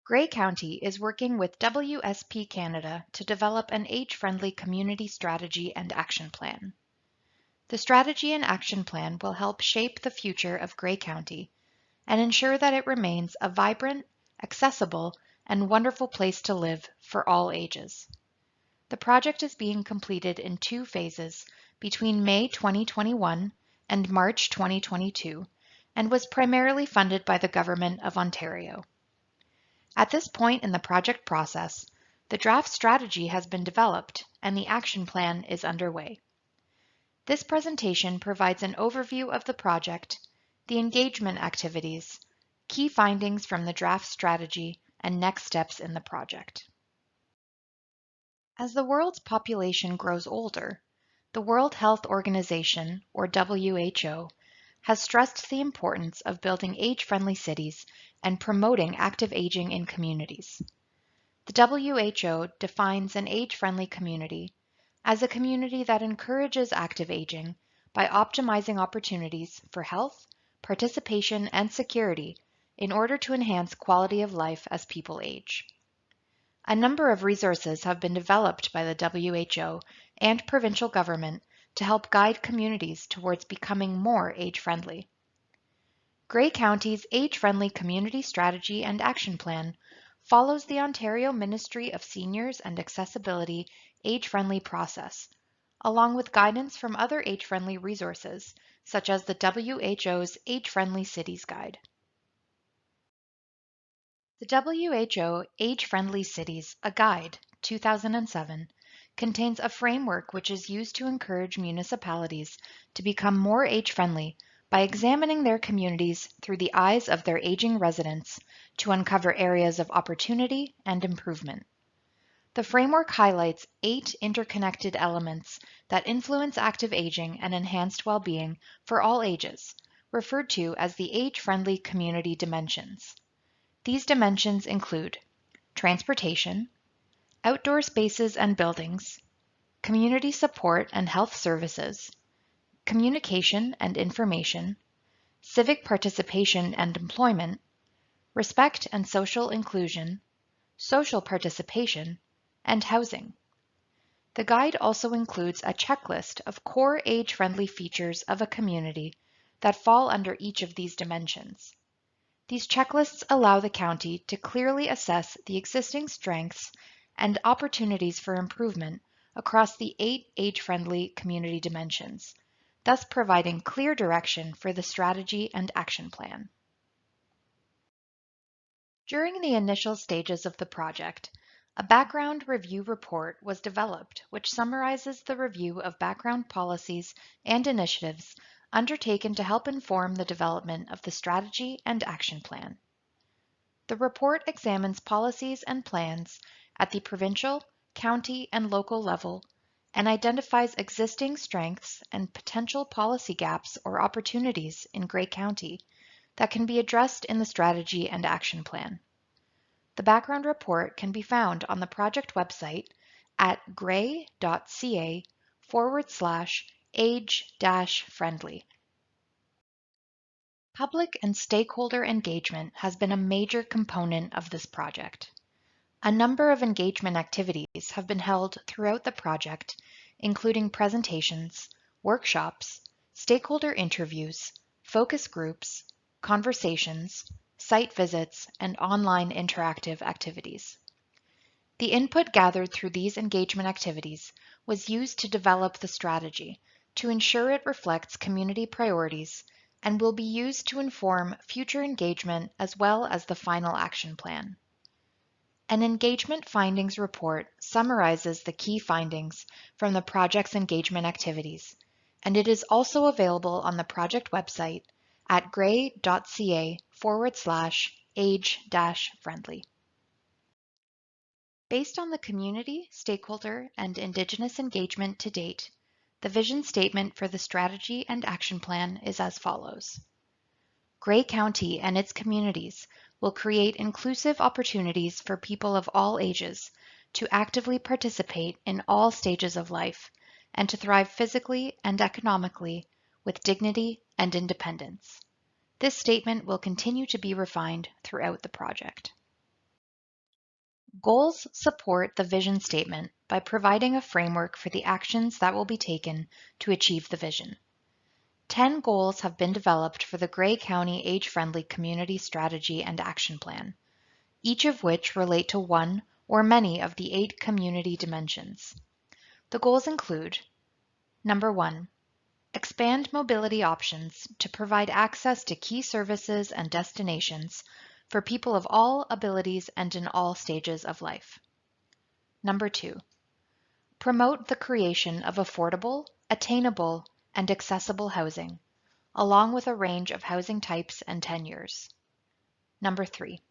Grey County is working with WSP Canada to develop an age-friendly community strategy and action plan. The strategy and action plan will help shape the future of Grey County and ensure that it remains a vibrant, accessible, and wonderful place to live for all ages. The project is being completed in 2 phases between May 2021 and March 2022 and was primarily funded by the Government of Ontario. At this point in the project process, the draft strategy has been developed and the action plan is underway. This presentation provides an overview of the project, the engagement activities, key findings from the draft strategy, and next steps in the project. As the world's population grows older, the World Health Organization, or WHO, has stressed the importance of building age-friendly cities and promoting active aging in communities. The WHO defines an age-friendly community as a community that encourages active aging by optimizing opportunities for health, participation, and security in order to enhance quality of life as people age. A number of resources have been developed by the WHO and provincial government to help guide communities towards becoming more age-friendly. Grey County's Age-Friendly Community Strategy and Action Plan follows the Ontario Ministry of Seniors and Accessibility age-friendly process, along with guidance from other age-friendly resources, such as the WHO's Age-Friendly Cities Guide. The WHO Age-Friendly Cities, a Guide, 2007, contains a framework which is used to encourage municipalities to become more age-friendly by examining their communities through the eyes of their aging residents to uncover areas of opportunity and improvement. The framework highlights 8 interconnected elements that influence active aging and enhanced well-being for all ages, referred to as the age-friendly community dimensions. These dimensions include transportation, outdoor spaces and buildings, community support and health services, communication and information, civic participation and employment, respect and social inclusion, social participation, and housing. The guide also includes a checklist of core age-friendly features of a community that fall under each of these dimensions. These checklists allow the county to clearly assess the existing strengths and opportunities for improvement across the 8 age-friendly community dimensions, thus providing clear direction for the strategy and action plan. During the initial stages of the project, a background review report was developed which summarizes the review of background policies and initiatives undertaken to help inform the development of the strategy and action plan. The report examines policies and plans at the provincial, county, and local level and identifies existing strengths and potential policy gaps or opportunities in Grey County that can be addressed in the strategy and action plan. The background report can be found on the project website at grey.ca/age-friendly. Public and stakeholder engagement has been a major component of this project. A number of engagement activities have been held throughout the project, including presentations, workshops, stakeholder interviews, focus groups, conversations, site visits, and online interactive activities. The input gathered through these engagement activities was used to develop the strategy to ensure it reflects community priorities and will be used to inform future engagement as well as the final action plan. An engagement findings report summarizes the key findings from the project's engagement activities, and it is also available on the project website at grey.ca/age-friendly. Based on the community, stakeholder, and Indigenous engagement to date, the vision statement for the strategy and action plan is as follows. Grey County and its communities will create inclusive opportunities for people of all ages to actively participate in all stages of life and to thrive physically and economically with dignity and independence. This statement will continue to be refined throughout the project. Goals support the vision statement by providing a framework for the actions that will be taken to achieve the vision. 10 goals have been developed for the Gray County Age-Friendly Community Strategy and Action Plan, each of which relate to one or many of the 8 community dimensions. The goals include: Number 1, expand mobility options to provide access to key services and destinations for people of all abilities and in all stages of life. Number 2, promote the creation of affordable, attainable, and accessible housing, along with a range of housing types and tenures. Number 3,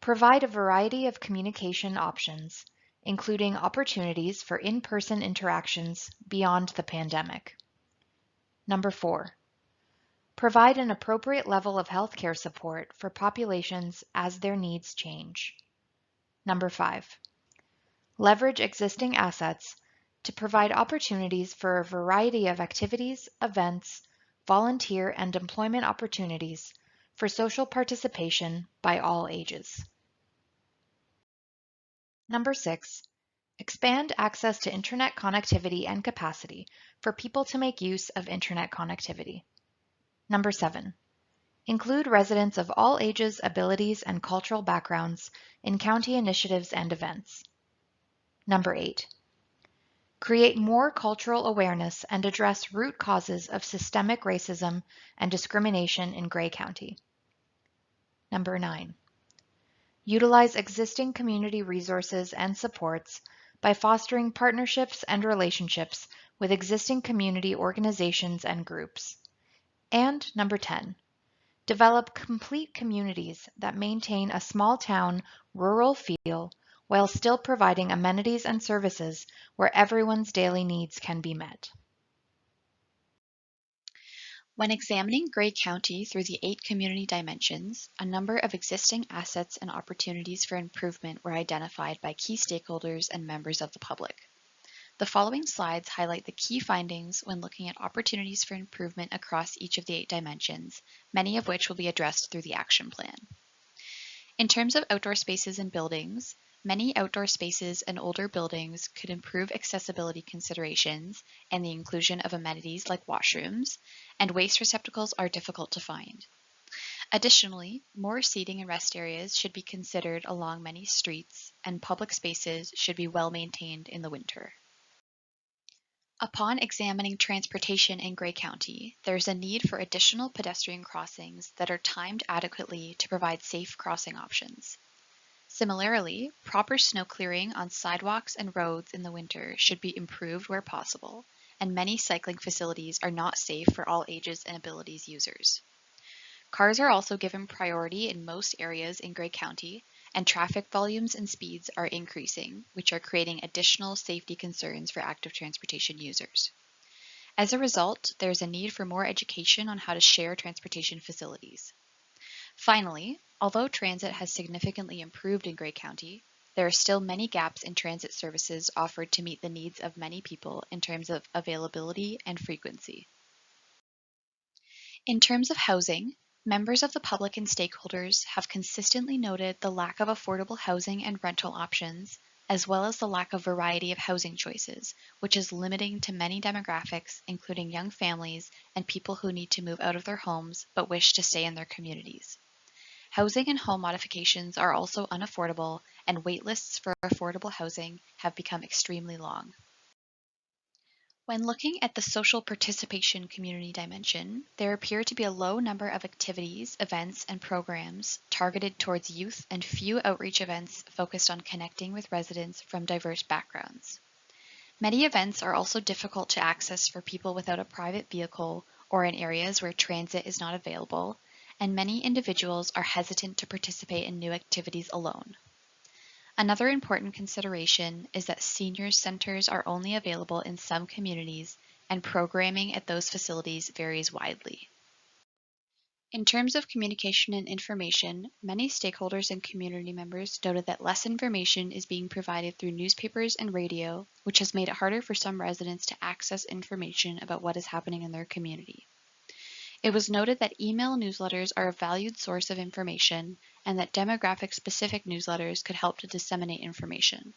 provide a variety of communication options, including opportunities for in-person interactions beyond the pandemic. Number 4, provide an appropriate level of healthcare support for populations as their needs change. Number 5, leverage existing assets to provide opportunities for a variety of activities, events, volunteer and employment opportunities for social participation by all ages. Number 6, expand access to internet connectivity and capacity for people to make use of internet connectivity. Number 7, include residents of all ages, abilities, and cultural backgrounds in county initiatives and events. Number 8, create more cultural awareness and address root causes of systemic racism and discrimination in Gray County. Number 9, utilize existing community resources and supports by fostering partnerships and relationships with existing community organizations and groups. And number 10, develop complete communities that maintain a small town, rural feel while still providing amenities and services where everyone's daily needs can be met. When examining Gray County through the 8 community dimensions, a number of existing assets and opportunities for improvement were identified by key stakeholders and members of the public. The following slides highlight the key findings when looking at opportunities for improvement across each of the 8 dimensions, many of which will be addressed through the action plan. In terms of outdoor spaces and buildings, many outdoor spaces and older buildings could improve accessibility considerations and the inclusion of amenities like washrooms, and waste receptacles are difficult to find. Additionally, more seating and rest areas should be considered along many streets, and public spaces should be well maintained in the winter. Upon examining transportation in Gray County, there is a need for additional pedestrian crossings that are timed adequately to provide safe crossing options. Similarly, proper snow clearing on sidewalks and roads in the winter should be improved where possible, and many cycling facilities are not safe for all ages and abilities users. Cars are also given priority in most areas in Gray County, and traffic volumes and speeds are increasing, which are creating additional safety concerns for active transportation users. As a result, there is a need for more education on how to share transportation facilities. Finally, although transit has significantly improved in Gray County, there are still many gaps in transit services offered to meet the needs of many people in terms of availability and frequency. In terms of housing, members of the public and stakeholders have consistently noted the lack of affordable housing and rental options, as well as the lack of variety of housing choices, which is limiting to many demographics, including young families and people who need to move out of their homes but wish to stay in their communities. Housing and home modifications are also unaffordable, and wait lists for affordable housing have become extremely long. When looking at the social participation community dimension, there appear to be a low number of activities, events, and programs targeted towards youth and few outreach events focused on connecting with residents from diverse backgrounds. Many events are also difficult to access for people without a private vehicle or in areas where transit is not available, and many individuals are hesitant to participate in new activities alone. Another important consideration is that senior centers are only available in some communities, and programming at those facilities varies widely. In terms of communication and information, many stakeholders and community members noted that less information is being provided through newspapers and radio, which has made it harder for some residents to access information about what is happening in their community. It was noted that email newsletters are a valued source of information and that demographic-specific newsletters could help to disseminate information.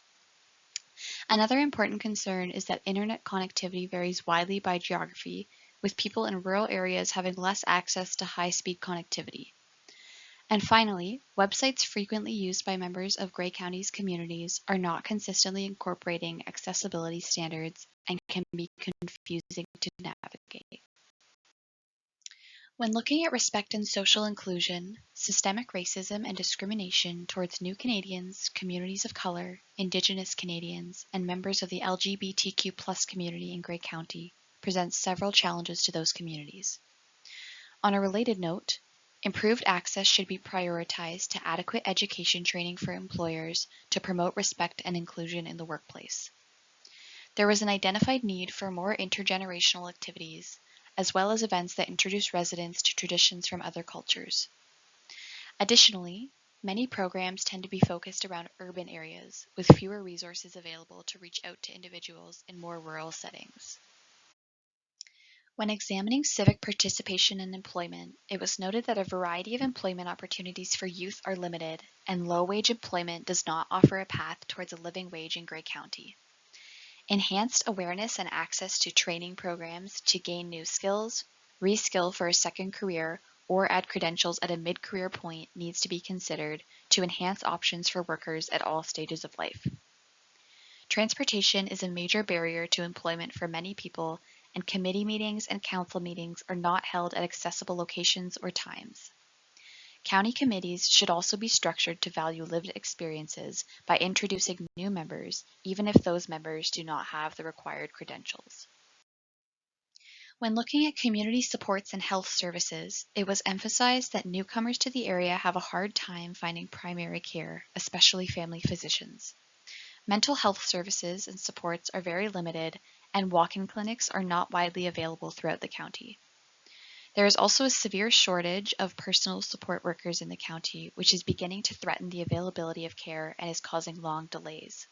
Another important concern is that internet connectivity varies widely by geography, with people in rural areas having less access to high-speed connectivity. And finally, websites frequently used by members of Grey County's communities are not consistently incorporating accessibility standards and can be confusing to navigate. When looking at respect and social inclusion, systemic racism and discrimination towards new Canadians, communities of color, Indigenous Canadians, and members of the LGBTQ+ community in Grey County presents several challenges to those communities. On a related note, improved access should be prioritized to adequate education training for employers to promote respect and inclusion in the workplace. There was an identified need for more intergenerational activities, as well as events that introduce residents to traditions from other cultures. Additionally, many programs tend to be focused around urban areas, with fewer resources available to reach out to individuals in more rural settings. When examining civic participation and employment, it was noted that a variety of employment opportunities for youth are limited, and low-wage employment does not offer a path towards a living wage in Grey County. Enhanced awareness and access to training programs to gain new skills, reskill for a second career, or add credentials at a mid-career point needs to be considered to enhance options for workers at all stages of life. Transportation is a major barrier to employment for many people, and committee meetings and council meetings are not held at accessible locations or times. County committees should also be structured to value lived experiences by introducing new members, even if those members do not have the required credentials. When looking at community supports and health services, it was emphasized that newcomers to the area have a hard time finding primary care, especially family physicians. Mental health services and supports are very limited, and walk-in clinics are not widely available throughout the county. There is also a severe shortage of personal support workers in the county, which is beginning to threaten the availability of care and is causing long delays.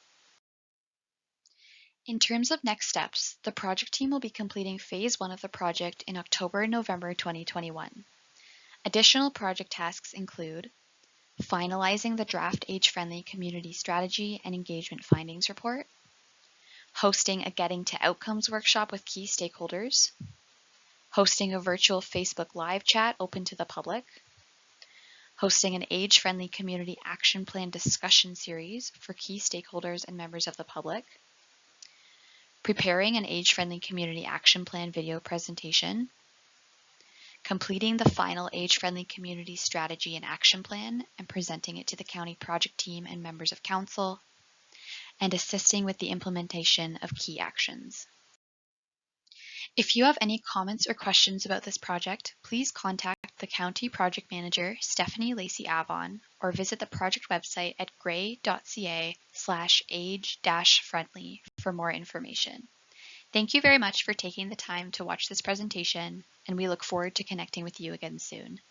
In terms of next steps, the project team will be completing Phase 1 of the project in October and November 2021. Additional project tasks include finalizing the draft age-friendly community strategy and engagement findings report, hosting a Getting to Outcomes workshop with key stakeholders, hosting a virtual Facebook Live chat open to the public, hosting an age-friendly community action plan discussion series for key stakeholders and members of the public, preparing an age-friendly community action plan video presentation, completing the final age-friendly community strategy and action plan and presenting it to the county project team and members of council, and assisting with the implementation of key actions. If you have any comments or questions about this project, please contact the County Project Manager, Stephanie Lacey-Avon, or visit the project website at grey.ca/age-friendly for more information. Thank you very much for taking the time to watch this presentation, and we look forward to connecting with you again soon.